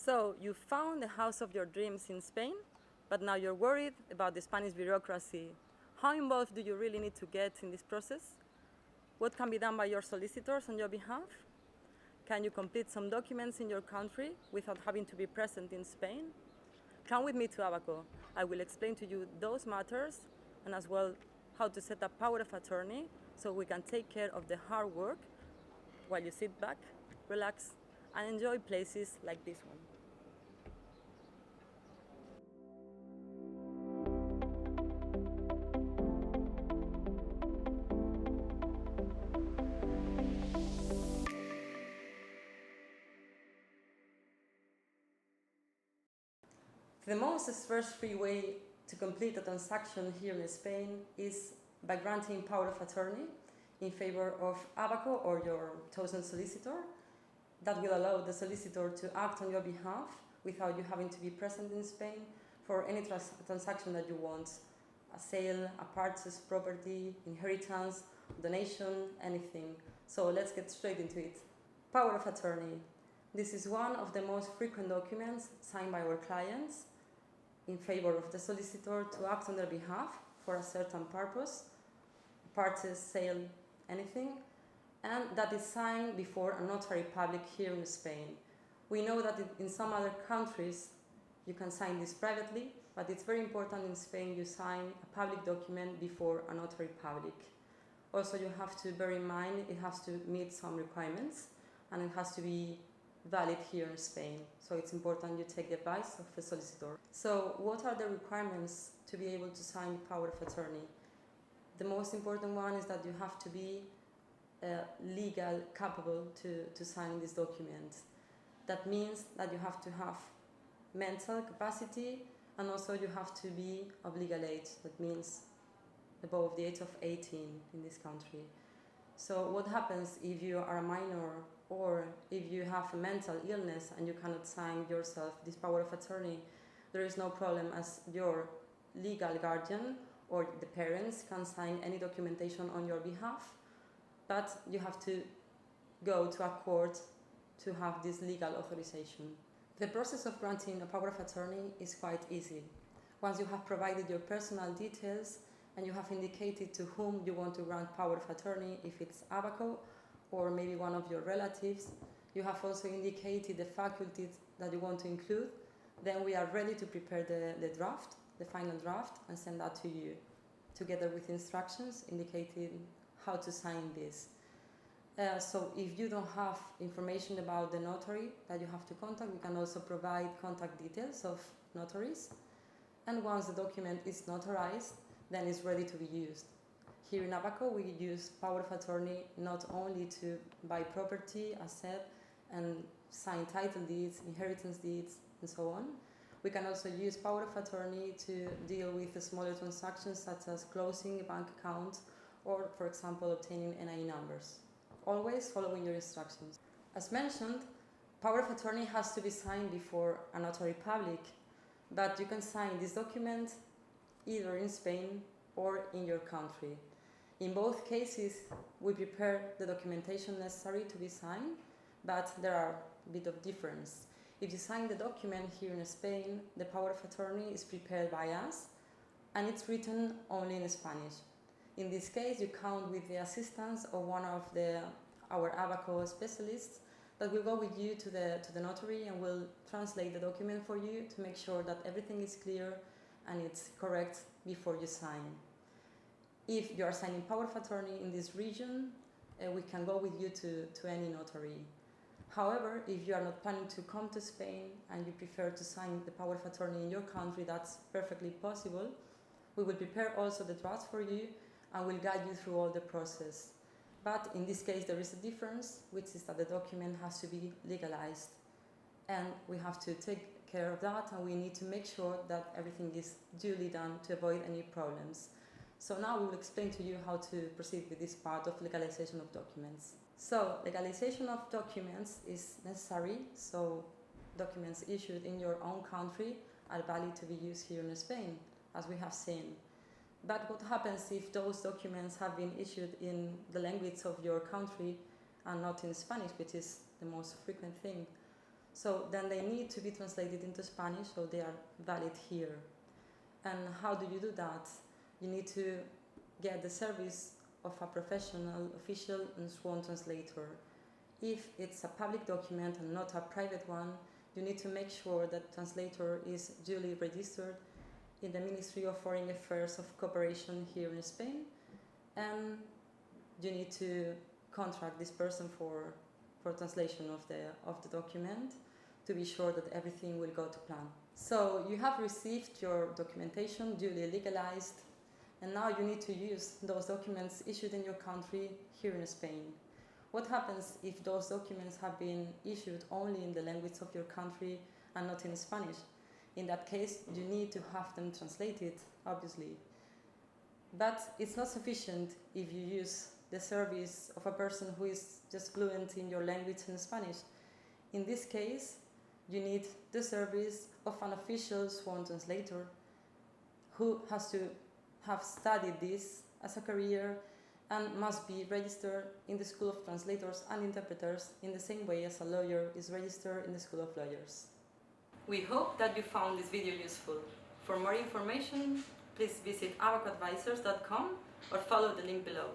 So you found the house of your dreams in Spain, but now you're worried about the Spanish bureaucracy. How involved do you really need to get in this process? What can be done by your solicitors on your behalf? Can you complete some documents in your country without having to be present in Spain? Come with me to Abaco. I will explain to you those matters and as well how to set up power of attorney so we can take care of the hard work while you sit back, relax, and enjoy places like this one. The most stress-free way to complete a transaction here in Spain is by granting power of attorney in favor of Abaco or your chosen solicitor. That will allow the solicitor to act on your behalf without you having to be present in Spain for any transaction that you want. A sale, a purchase, property, inheritance, donation, anything. So let's get straight into it. Power of attorney. This is one of the most frequent documents signed by our clients in favor of the solicitor to act on their behalf for a certain purpose, purchase, sale, anything, and that is signed before a notary public here in Spain. We know that in some other countries you can sign this privately, but it's very important in Spain you sign a public document before a notary public. Also, you have to bear in mind it has to meet some requirements and it has to be valid here in Spain. So it's important you take the advice of the solicitor. So what are the requirements to be able to sign power of attorney? The most important one is that you have to be legal capable to sign this document. That means that you have to have mental capacity and also you have to be of legal age. That means above the age of 18 in this country. So what happens if you are a minor or if you have a mental illness and you cannot sign yourself this power of attorney? There is no problem as your legal guardian or the parents can sign any documentation on your behalf, but you have to go to a court to have this legal authorization. The process of granting a power of attorney is quite easy. Once you have provided your personal details and you have indicated to whom you want to grant power of attorney, if it's Abaco or maybe one of your relatives, you have also indicated the faculties that you want to include, then we are ready to prepare the draft, the final draft, and send that to you, together with instructions indicating how to sign this. So if you don't have information about the notary that you have to contact, we can also provide contact details of notaries. And once the document is notarized, then it's ready to be used. Here in Abaco, we use power of attorney not only to buy property, asset, and sign title deeds, inheritance deeds, and so on. We can also use power of attorney to deal with the smaller transactions such as closing a bank account or, for example, obtaining NIE numbers. Always following your instructions. As mentioned, power of attorney has to be signed before a notary public, but you can sign this document either in Spain or in your country. In both cases, we prepare the documentation necessary to be signed, but there are a bit of difference. If you sign the document here in Spain, the power of attorney is prepared by us, and it's written only in Spanish. In this case, you count with the assistance of one of our Abaco specialists that will go with you to the notary and will translate the document for you to make sure that everything is clear and it's correct before you sign. If you are signing power of attorney in this region, we can go with you to any notary. However, if you are not planning to come to Spain and you prefer to sign the power of attorney in your country, that's perfectly possible. We will prepare also the draft for you and will guide you through all the process. But in this case, there is a difference, which is that the document has to be legalized. And we have to take care of that, and we need to make sure that everything is duly done to avoid any problems. So now we will explain to you how to proceed with this part of legalization of documents. So legalization of documents is necessary, so documents issued in your own country are valid to be used here in Spain, as we have seen. But what happens if those documents have been issued in the language of your country and not in Spanish, which is the most frequent thing? So then they need to be translated into Spanish, so they are valid here. And how do you do that? You need to get the service of a professional, official and sworn translator. If it's a public document and not a private one, you need to make sure that translator is duly registered in the Ministry of Foreign Affairs of Cooperation here in Spain, and you need to contract this person for translation of the document to be sure that everything will go to plan. So you have received your documentation duly legalized, and now you need to use those documents issued in your country here in Spain. What happens if those documents have been issued only in the language of your country and not in Spanish? In that case, you need to have them translated, obviously. But it's not sufficient if you use the service of a person who is just fluent in your language in Spanish. In this case, you need the service of an official sworn translator who has to have studied this as a career and must be registered in the School of Translators and Interpreters in the same way as a lawyer is registered in the School of Lawyers. We hope that you found this video useful. For more information, please visit abacoadvisors.com or follow the link below.